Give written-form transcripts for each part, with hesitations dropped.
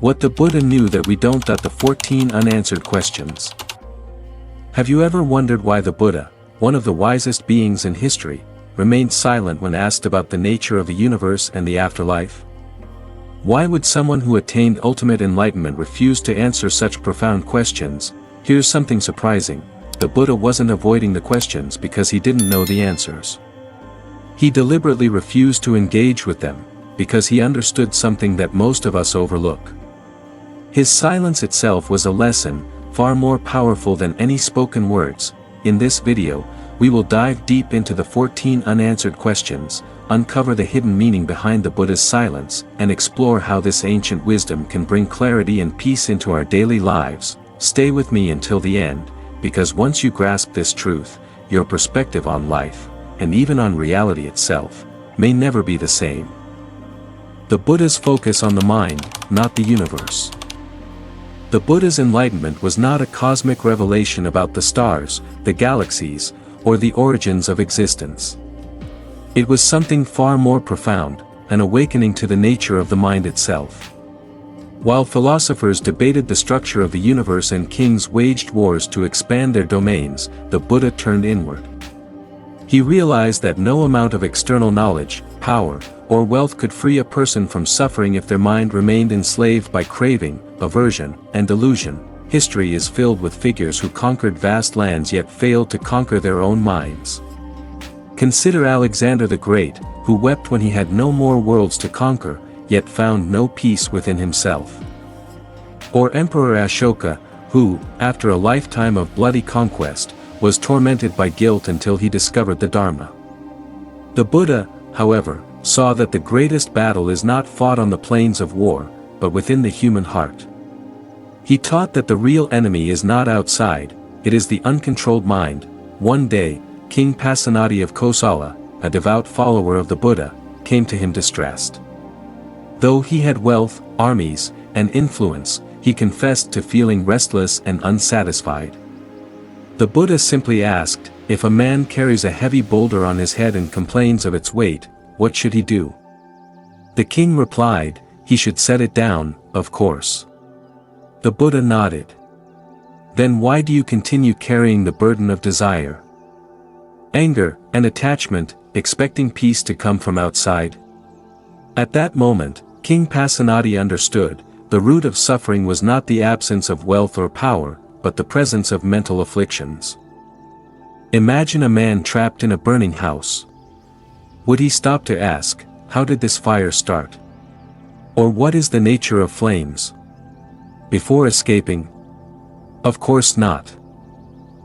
What the Buddha knew that we don't. The 14 unanswered questions. Have you ever wondered why the Buddha, one of the wisest beings in history, remained silent when asked about the nature of the universe and the afterlife? Why would someone who attained ultimate enlightenment refuse to answer such profound questions? Here's something surprising. The Buddha wasn't avoiding the questions because he didn't know the answers. He deliberately refused to engage with them, because he understood something that most of us overlook. His silence itself was a lesson, far more powerful than any spoken words. In this video, we will dive deep into the 14 unanswered questions, uncover the hidden meaning behind the Buddha's silence, and explore how this ancient wisdom can bring clarity and peace into our daily lives. Stay with me until the end, because once you grasp this truth, your perspective on life, and even on reality itself, may never be the same. The Buddha's focus on the mind, not the universe. The Buddha's enlightenment was not a cosmic revelation about the stars, the galaxies, or the origins of existence. It was something far more profound, an awakening to the nature of the mind itself. While philosophers debated the structure of the universe and kings waged wars to expand their domains, the Buddha turned inward. He realized that no amount of external knowledge, power, or wealth could free a person from suffering if their mind remained enslaved by craving, aversion, and delusion. History is filled with figures who conquered vast lands yet failed to conquer their own minds. Consider Alexander the Great, who wept when he had no more worlds to conquer, yet found no peace within himself. Or Emperor Ashoka, who, after a lifetime of bloody conquest, was tormented by guilt until he discovered the Dharma. The Buddha, however, saw that the greatest battle is not fought on the plains of war, but within the human heart. He taught that the real enemy is not outside, it is the uncontrolled mind. One day, King Pasenadi of Kosala, a devout follower of the Buddha, came to him distressed. Though he had wealth, armies, and influence, he confessed to feeling restless and unsatisfied. The Buddha simply asked, if a man carries a heavy boulder on his head and complains of its weight, what should he do? The king replied, he should set it down, of course. The Buddha nodded. Then why do you continue carrying the burden of desire, anger, and attachment, expecting peace to come from outside? At that moment, King Pasenadi understood, the root of suffering was not the absence of wealth or power, but the presence of mental afflictions. Imagine a man trapped in a burning house. Would he stop to ask, how did this fire start? Or what is the nature of flames? Before escaping? Of course not.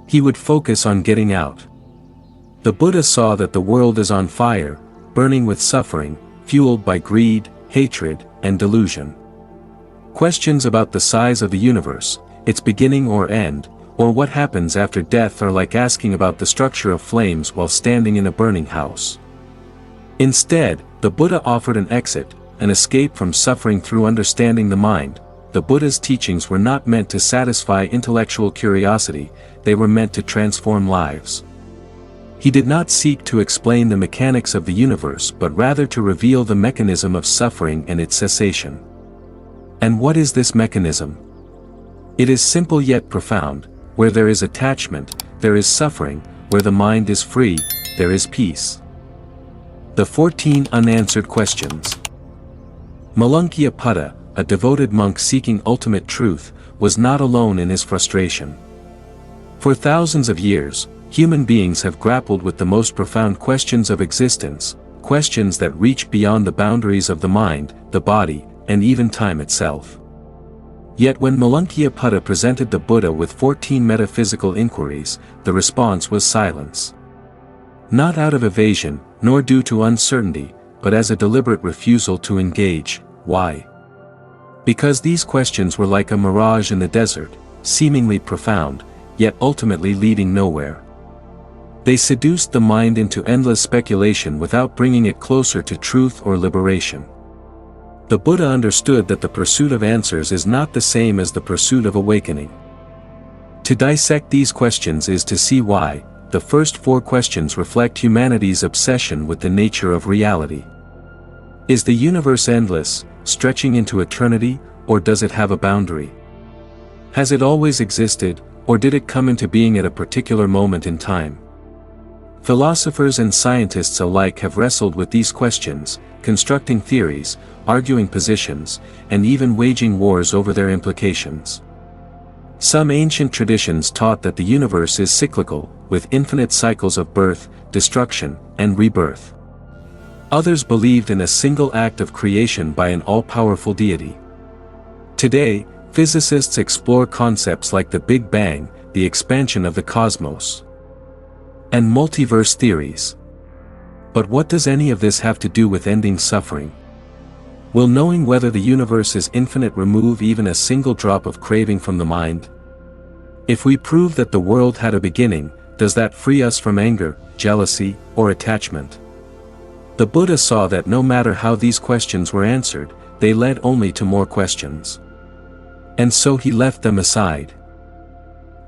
He would focus on getting out. The Buddha saw that the world is on fire, burning with suffering, fueled by greed, hatred, and delusion. Questions about the size of the universe, its beginning or end, or what happens after death are like asking about the structure of flames while standing in a burning house. Instead, the Buddha offered an exit, an escape from suffering through understanding the mind. The Buddha's teachings were not meant to satisfy intellectual curiosity, they were meant to transform lives. He did not seek to explain the mechanics of the universe but rather to reveal the mechanism of suffering and its cessation. And what is this mechanism? It is simple yet profound. Where there is attachment, there is suffering. Where the mind is free, there is peace. The 14 unanswered questions. Malunkyaputta, a devoted monk seeking ultimate truth, was not alone in his frustration. For thousands of years, human beings have grappled with the most profound questions of existence, questions that reach beyond the boundaries of the mind, the body, and even time itself. Yet when Malunkyaputta presented the Buddha with 14 metaphysical inquiries, the response was silence. Not out of evasion, nor due to uncertainty, but as a deliberate refusal to engage. Why? Because these questions were like a mirage in the desert, seemingly profound, yet ultimately leading nowhere. They seduced the mind into endless speculation without bringing it closer to truth or liberation. The Buddha understood that the pursuit of answers is not the same as the pursuit of awakening. To dissect these questions is to see why. The first 4 questions reflect humanity's obsession with the nature of reality. Is the universe endless, stretching into eternity, or does it have a boundary? Has it always existed, or did it come into being at a particular moment in time? Philosophers and scientists alike have wrestled with these questions, constructing theories, arguing positions, and even waging wars over their implications. Some ancient traditions taught that the universe is cyclical, with infinite cycles of birth, destruction, and rebirth. Others believed in a single act of creation by an all-powerful deity. Today, physicists explore concepts like the Big Bang, the expansion of the cosmos, and multiverse theories. But what does any of this have to do with ending suffering? Will knowing whether the universe is infinite remove even a single drop of craving from the mind? If we prove that the world had a beginning, does that free us from anger, jealousy, or attachment? The Buddha saw that no matter how these questions were answered, they led only to more questions. And so he left them aside.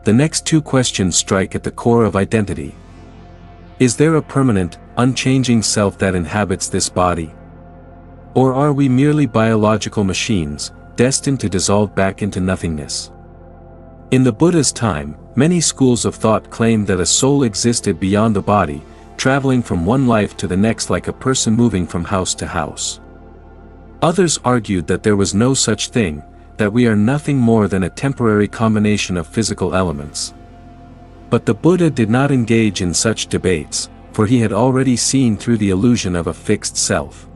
The next two questions strike at the core of identity. Is there a permanent, unchanging self that inhabits this body? Or are we merely biological machines, destined to dissolve back into nothingness? In the Buddha's time, many schools of thought claimed that a soul existed beyond the body, traveling from one life to the next like a person moving from house to house. Others argued that there was no such thing, that we are nothing more than a temporary combination of physical elements. But the Buddha did not engage in such debates, for he had already seen through the illusion of a fixed self.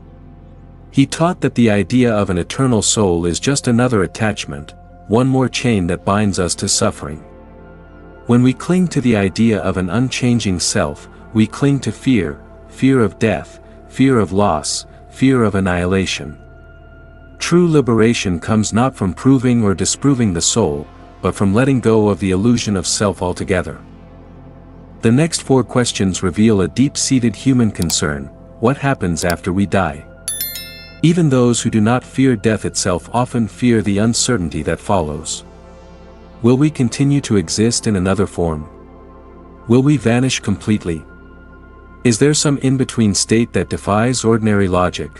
He taught that the idea of an eternal soul is just another attachment, one more chain that binds us to suffering. When we cling to the idea of an unchanging self, we cling to fear, fear of death, fear of loss, fear of annihilation. True liberation comes not from proving or disproving the soul, but from letting go of the illusion of self altogether. The next four questions reveal a deep-seated human concern: what happens after we die? Even those who do not fear death itself often fear the uncertainty that follows. Will we continue to exist in another form? Will we vanish completely? Is there some in-between state that defies ordinary logic?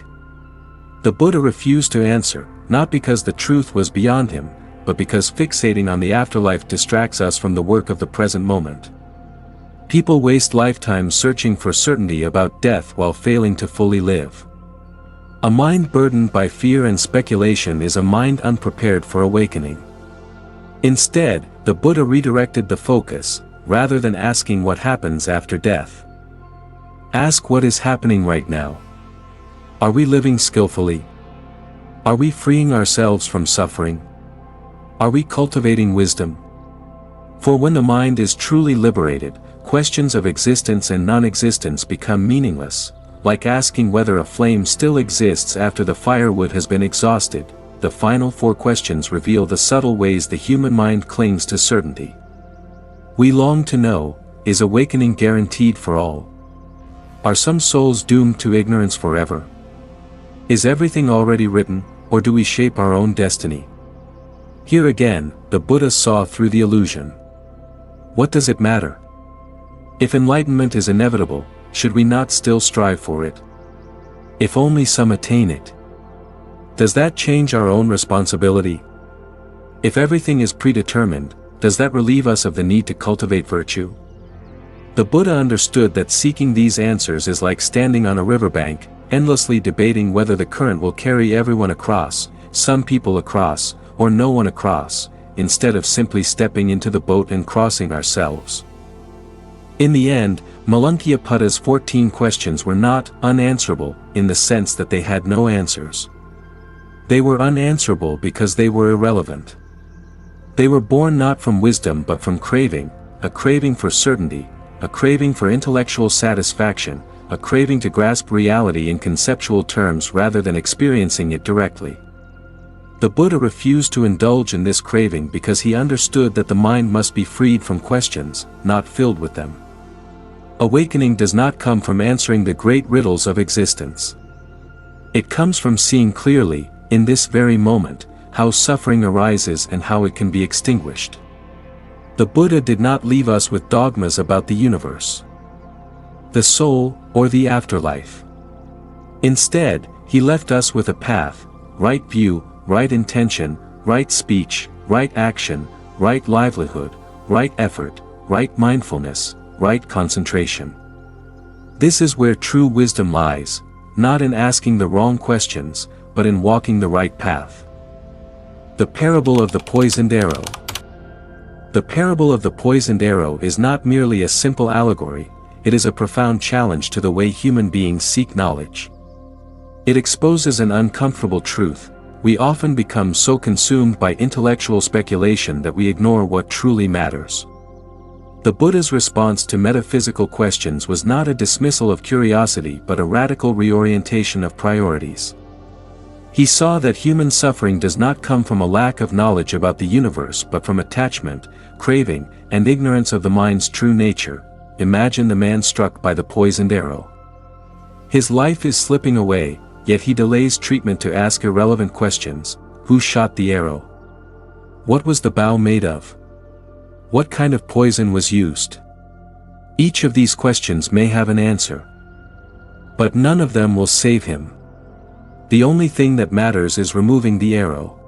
The Buddha refused to answer, not because the truth was beyond him, but because fixating on the afterlife distracts us from the work of the present moment. People waste lifetimes searching for certainty about death while failing to fully live. A mind burdened by fear and speculation is a mind unprepared for awakening. Instead, the Buddha redirected the focus, rather than asking what happens after death. Ask what is happening right now. Are we living skillfully? Are we freeing ourselves from suffering? Are we cultivating wisdom? For when the mind is truly liberated, questions of existence and non-existence become meaningless, like asking whether a flame still exists after the firewood has been exhausted. The final four questions reveal the subtle ways the human mind clings to certainty. We long to know: is awakening guaranteed for all? Are some souls doomed to ignorance forever? Is everything already written, or do we shape our own destiny? Here again, the Buddha saw through the illusion. What does it matter? If enlightenment is inevitable, should we not still strive for it? If only some attain it. Does that change our own responsibility? If everything is predetermined, does that relieve us of the need to cultivate virtue? The Buddha understood that seeking these answers is like standing on a riverbank, endlessly debating whether the current will carry everyone across, some people across, or no one across, instead of simply stepping into the boat and crossing ourselves. In the end, Malunkyaputa's 14 questions were not unanswerable in the sense that they had no answers. They were unanswerable because they were irrelevant. They were born not from wisdom but from craving, a craving for certainty, a craving for intellectual satisfaction, a craving to grasp reality in conceptual terms rather than experiencing it directly. The Buddha refused to indulge in this craving because he understood that the mind must be freed from questions, not filled with them. Awakening does not come from answering the great riddles of existence. It comes from seeing clearly, in this very moment, how suffering arises and how it can be extinguished. The Buddha did not leave us with dogmas about the universe, the soul, or the afterlife. Instead, he left us with a path, right view, right intention, right speech, right action, right livelihood, right effort, right mindfulness, right concentration. This is where true wisdom lies, not in asking the wrong questions, but in walking the right path. The parable of the poisoned arrow. The parable of the poisoned arrow is not merely a simple allegory, it is a profound challenge to the way human beings seek knowledge. It exposes an uncomfortable truth: we often become so consumed by intellectual speculation that we ignore what truly matters. The Buddha's response to metaphysical questions was not a dismissal of curiosity but a radical reorientation of priorities. He saw that human suffering does not come from a lack of knowledge about the universe but from attachment, craving, and ignorance of the mind's true nature. Imagine the man struck by the poisoned arrow. His life is slipping away, yet he delays treatment to ask irrelevant questions. Who shot the arrow? What was the bow made of? What kind of poison was used? Each of these questions may have an answer, but none of them will save him. The only thing that matters is removing the arrow.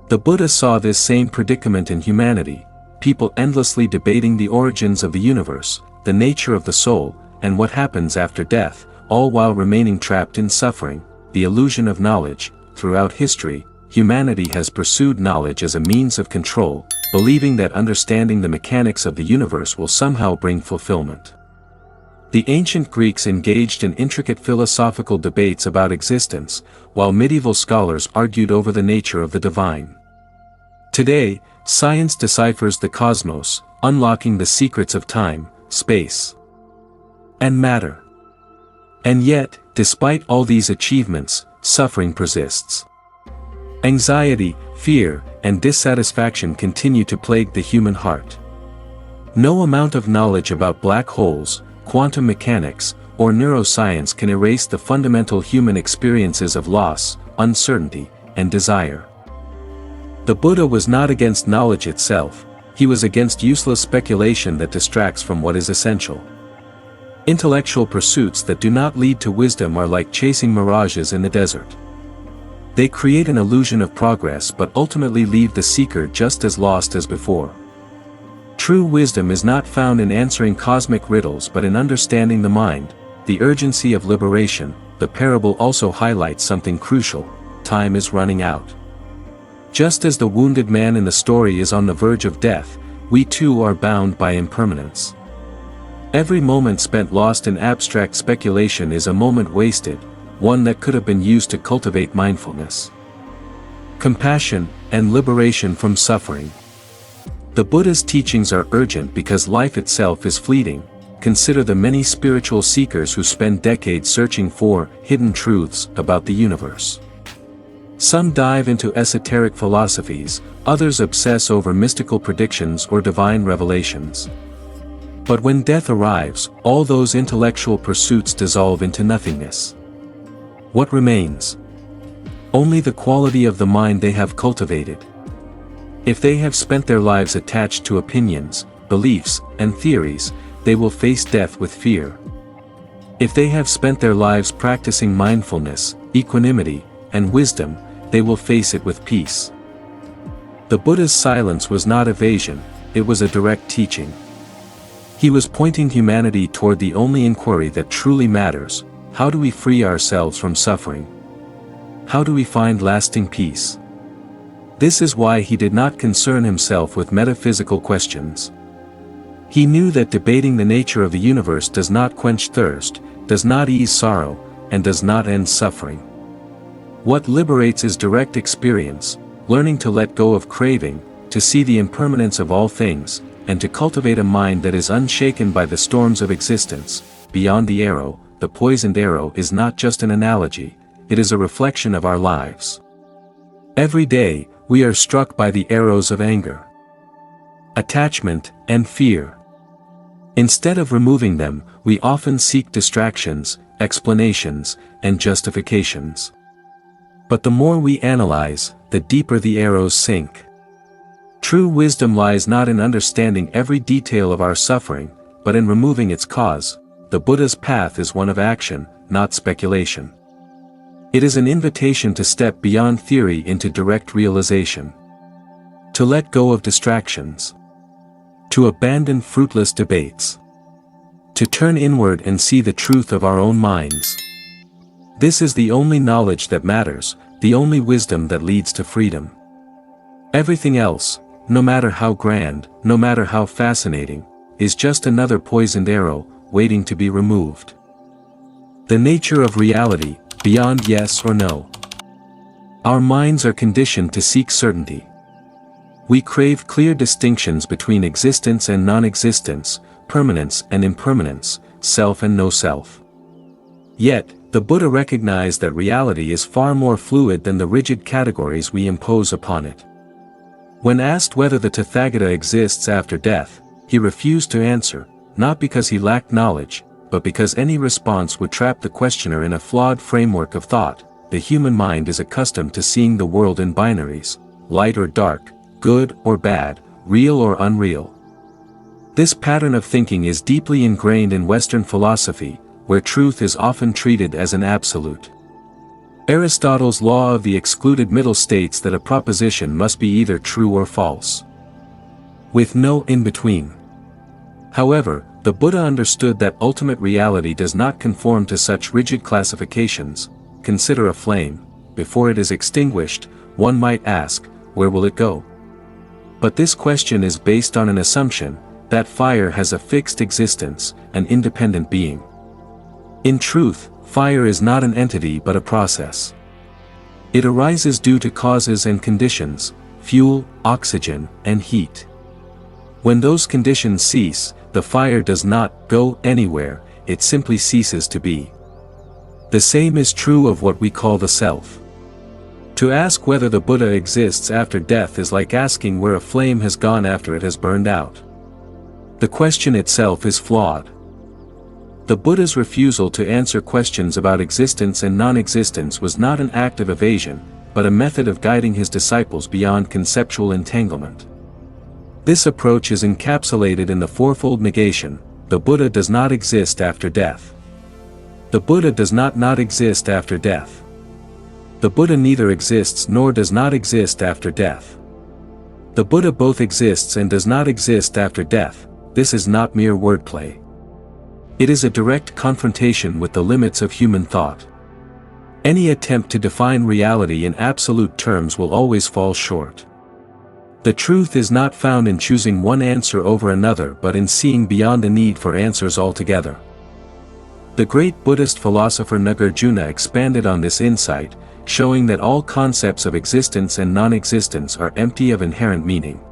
The Buddha saw this same predicament in humanity, people endlessly debating the origins of the universe, the nature of the soul, and what happens after death, all while remaining trapped in suffering, the illusion of knowledge. Throughout history, humanity has pursued knowledge as a means of control, believing that understanding the mechanics of the universe will somehow bring fulfillment. The ancient Greeks engaged in intricate philosophical debates about existence, while medieval scholars argued over the nature of the divine. Today, science deciphers the cosmos, unlocking the secrets of time, space, and matter. And yet, despite all these achievements, suffering persists. Anxiety, fear, and dissatisfaction continue to plague the human heart. No amount of knowledge about black holes, quantum mechanics, or neuroscience can erase the fundamental human experiences of loss, uncertainty, and desire. The Buddha was not against knowledge itself, he was against useless speculation that distracts from what is essential. Intellectual pursuits that do not lead to wisdom are like chasing mirages in the desert. They create an illusion of progress but ultimately leave the seeker just as lost as before. True wisdom is not found in answering cosmic riddles but in understanding the mind, the urgency of liberation. The parable also highlights something crucial: time is running out. Just as the wounded man in the story is on the verge of death, we too are bound by impermanence. Every moment spent lost in abstract speculation is a moment wasted, one that could have been used to cultivate mindfulness, compassion, and liberation from suffering. The Buddha's teachings are urgent because life itself is fleeting. Consider the many spiritual seekers who spend decades searching for hidden truths about the universe. Some dive into esoteric philosophies, others obsess over mystical predictions or divine revelations. But when death arrives, all those intellectual pursuits dissolve into nothingness. What remains? Only the quality of the mind they have cultivated. If they have spent their lives attached to opinions, beliefs, and theories, they will face death with fear. If they have spent their lives practicing mindfulness, equanimity, and wisdom, they will face it with peace. The Buddha's silence was not evasion, it was a direct teaching. He was pointing humanity toward the only inquiry that truly matters: how do we free ourselves from suffering? How do we find lasting peace? This is why he did not concern himself with metaphysical questions. He knew that debating the nature of the universe does not quench thirst, does not ease sorrow, and does not end suffering. What liberates is direct experience, learning to let go of craving, to see the impermanence of all things, and to cultivate a mind that is unshaken by the storms of existence. Beyond the arrow, the poisoned arrow is not just an analogy, it is a reflection of our lives. Every day, we are struck by the arrows of anger, attachment, and fear. Instead of removing them, we often seek distractions, explanations, and justifications. But the more we analyze, the deeper the arrows sink. True wisdom lies not in understanding every detail of our suffering, but in removing its cause. The Buddha's path is one of action, not speculation. It is an invitation to step beyond theory into direct realization. To let go of distractions. To abandon fruitless debates. To turn inward and see the truth of our own minds. This is the only knowledge that matters, the only wisdom that leads to freedom. Everything else, no matter how grand, no matter how fascinating, is just another poisoned arrow, waiting to be removed. The nature of reality, beyond yes or no. Our minds are conditioned to seek certainty. We crave clear distinctions between existence and non-existence, permanence and impermanence, self and no self. Yet, the Buddha recognized that reality is far more fluid than the rigid categories we impose upon it. When asked whether the Tathagata exists after death, he refused to answer, not because he lacked knowledge, but because any response would trap the questioner in a flawed framework of thought. The human mind is accustomed to seeing the world in binaries, light or dark, good or bad, real or unreal. This pattern of thinking is deeply ingrained in Western philosophy, where truth is often treated as an absolute. Aristotle's law of the excluded middle states that a proposition must be either true or false, with no in-between. However, the Buddha understood that ultimate reality does not conform to such rigid classifications. Consider a flame. Before it is extinguished, one might ask, where will it go? But this question is based on an assumption that fire has a fixed existence, an independent being. In truth, fire is not an entity but a process. It arises due to causes and conditions, fuel, oxygen, and heat. When those conditions cease, the fire does not go anywhere, it simply ceases to be. The same is true of what we call the self. To ask whether the Buddha exists after death is like asking where a flame has gone after it has burned out. The question itself is flawed. The Buddha's refusal to answer questions about existence and non-existence was not an act of evasion, but a method of guiding his disciples beyond conceptual entanglement. This approach is encapsulated in the fourfold negation: the Buddha does not exist after death. The Buddha does not exist after death. The Buddha neither exists nor does not exist after death. The Buddha both exists and does not exist after death. This is not mere wordplay. It is a direct confrontation with the limits of human thought. Any attempt to define reality in absolute terms will always fall short. The truth is not found in choosing one answer over another but in seeing beyond the need for answers altogether. The great Buddhist philosopher Nagarjuna expanded on this insight, showing that all concepts of existence and non-existence are empty of inherent meaning.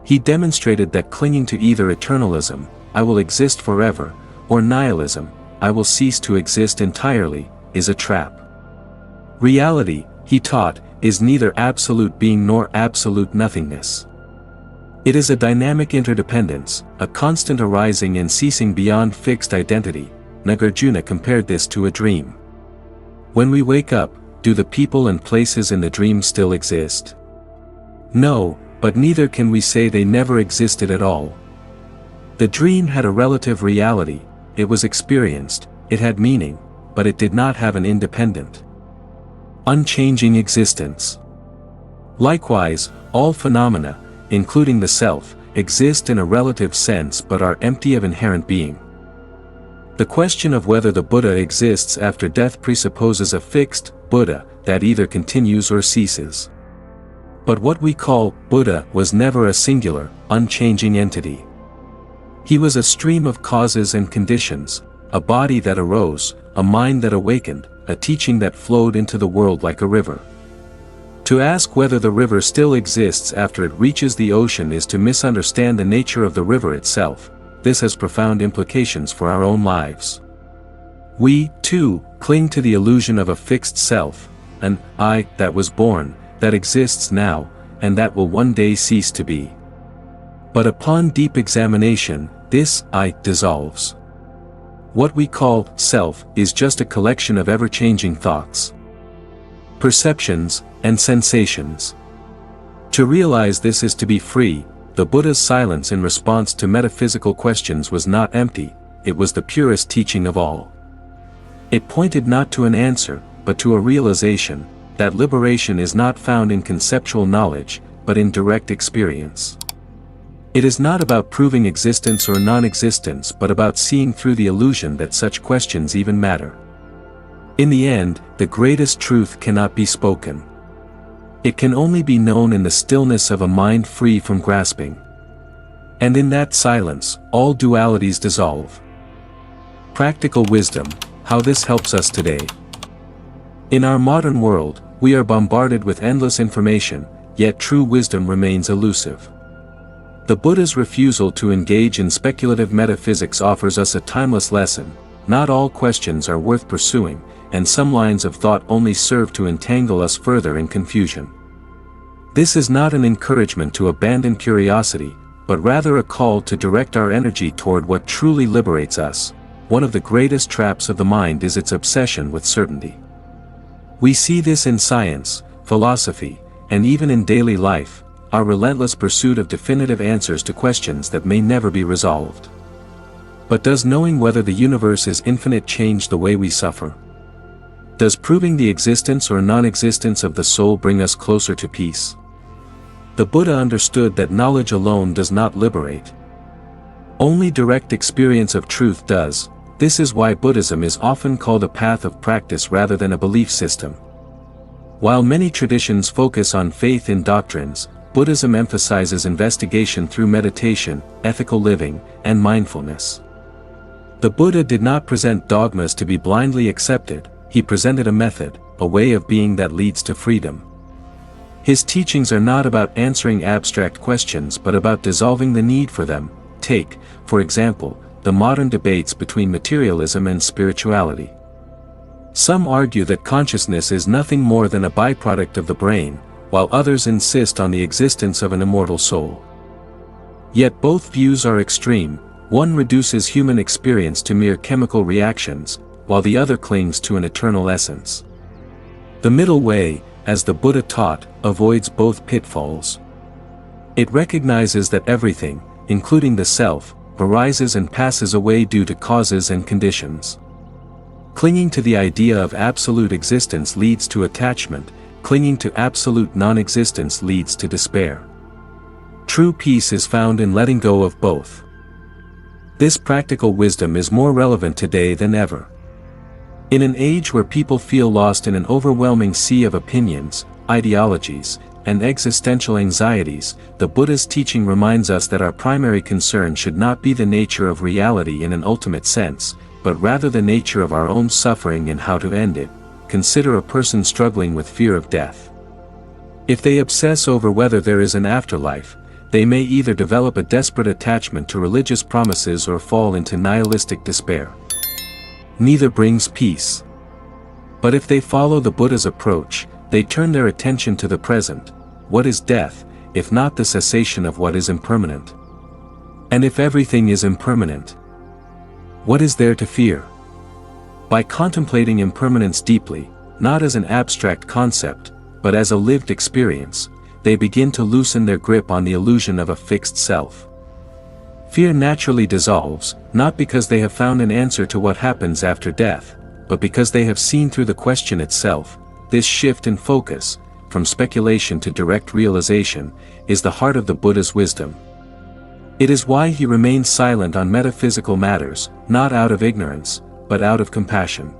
He demonstrated that clinging to either eternalism, I will exist forever, or nihilism, I will cease to exist entirely, is a trap. Reality, he taught, is neither absolute being nor absolute nothingness. It is a dynamic interdependence, a constant arising and ceasing beyond fixed identity. Nagarjuna compared this to a dream. When we wake up, do the people and places in the dream still exist? No, but neither can we say they never existed at all. The dream had a relative reality, it was experienced, it had meaning, but it did not have an independent, unchanging existence. Likewise, all phenomena, including the self, exist in a relative sense but are empty of inherent being. The question of whether the Buddha exists after death presupposes a fixed Buddha that either continues or ceases. But what we call Buddha was never a singular, unchanging entity. He was a stream of causes and conditions, a body that arose, a mind that awakened, a teaching that flowed into the world like a river. To ask whether the river still exists after it reaches the ocean is to misunderstand the nature of the river itself. This has profound implications for our own lives. We, too, cling to the illusion of a fixed self, an I that was born, that exists now, and that will one day cease to be. But upon deep examination, this I dissolves. What we call self is just a collection of ever-changing thoughts, perceptions, and sensations. To realize this is to be free. The Buddha's silence in response to metaphysical questions was not empty, it was the purest teaching of all. It pointed not to an answer, but to a realization that liberation is not found in conceptual knowledge, but in direct experience. It is not about proving existence or non-existence, but about seeing through the illusion that such questions even matter. In the end, the greatest truth cannot be spoken. It can only be known in the stillness of a mind free from grasping. And in that silence, all dualities dissolve. Practical wisdom, how this helps us today. In our modern world, we are bombarded with endless information, yet true wisdom remains elusive. The Buddha's refusal to engage in speculative metaphysics offers us a timeless lesson. Not all questions are worth pursuing, and some lines of thought only serve to entangle us further in confusion. This is not an encouragement to abandon curiosity, but rather a call to direct our energy toward what truly liberates us. One of the greatest traps of the mind is its obsession with certainty. We see this in science, philosophy, and even in daily life, our relentless pursuit of definitive answers to questions that may never be resolved. But does knowing whether the universe is infinite change the way we suffer? Does proving the existence or non-existence of the soul bring us closer to peace? The Buddha understood that knowledge alone does not liberate. Only direct experience of truth does. This is why Buddhism is often called a path of practice rather than a belief system. While many traditions focus on faith in doctrines, Buddhism emphasizes investigation through meditation, ethical living, and mindfulness. The Buddha did not present dogmas to be blindly accepted, he presented a method, a way of being that leads to freedom. His teachings are not about answering abstract questions but about dissolving the need for them. Take, for example, the modern debates between materialism and spirituality. Some argue that consciousness is nothing more than a byproduct of the brain, while others insist on the existence of an immortal soul. Yet both views are extreme. One reduces human experience to mere chemical reactions, while the other clings to an eternal essence. The middle way, as the Buddha taught, avoids both pitfalls. It recognizes that everything, including the self, arises and passes away due to causes and conditions. Clinging to the idea of absolute existence leads to attachment, clinging to absolute non-existence leads to despair. True peace is found in letting go of both. This practical wisdom is more relevant today than ever. In an age where people feel lost in an overwhelming sea of opinions, ideologies, and existential anxieties, the Buddha's teaching reminds us that our primary concern should not be the nature of reality in an ultimate sense, but rather the nature of our own suffering and how to end it. Consider a person struggling with fear of death. If they obsess over whether there is an afterlife, they may either develop a desperate attachment to religious promises or fall into nihilistic despair. Neither brings peace. But if they follow the Buddha's approach, they turn their attention to the present. What is death, if not the cessation of what is impermanent? And if everything is impermanent, what is there to fear? By contemplating impermanence deeply, not as an abstract concept, but as a lived experience, they begin to loosen their grip on the illusion of a fixed self. Fear naturally dissolves, not because they have found an answer to what happens after death, but because they have seen through the question itself. This shift in focus, from speculation to direct realization, is the heart of the Buddha's wisdom. It is why he remained silent on metaphysical matters, not out of ignorance, but out of compassion.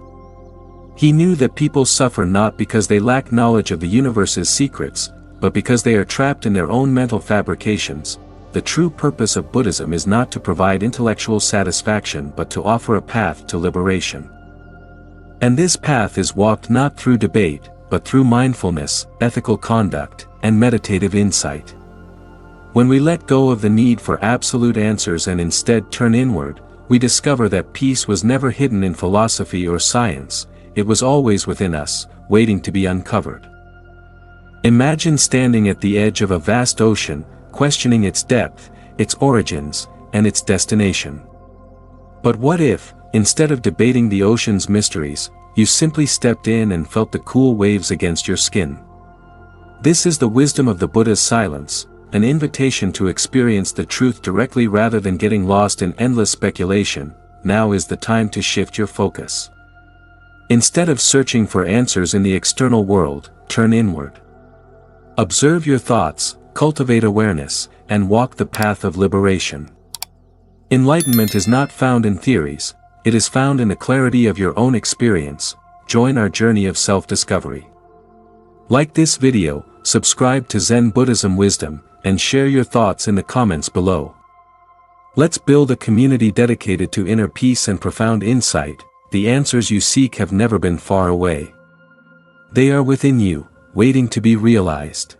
He knew that people suffer not because they lack knowledge of the universe's secrets, but because they are trapped in their own mental fabrications. The true purpose of Buddhism is not to provide intellectual satisfaction but to offer a path to liberation. And this path is walked not through debate, but through mindfulness, ethical conduct, and meditative insight. When we let go of the need for absolute answers and instead turn inward, we discover that peace was never hidden in philosophy or science, it was always within us, waiting to be uncovered. Imagine standing at the edge of a vast ocean, questioning its depth, its origins, and its destination. But what if, instead of debating the ocean's mysteries, you simply stepped in and felt the cool waves against your skin? This is the wisdom of the Buddha's silence, an invitation to experience the truth directly rather than getting lost in endless speculation. Now is the time to shift your focus. Instead of searching for answers in the external world, turn inward. Observe your thoughts, cultivate awareness, and walk the path of liberation. Enlightenment is not found in theories, it is found in the clarity of your own experience. Join our journey of self-discovery. Like this video, subscribe to Zen Buddhism Wisdom, and share your thoughts in the comments below. Let's build a community dedicated to inner peace and profound insight. The answers you seek have never been far away. They are within you, waiting to be realized.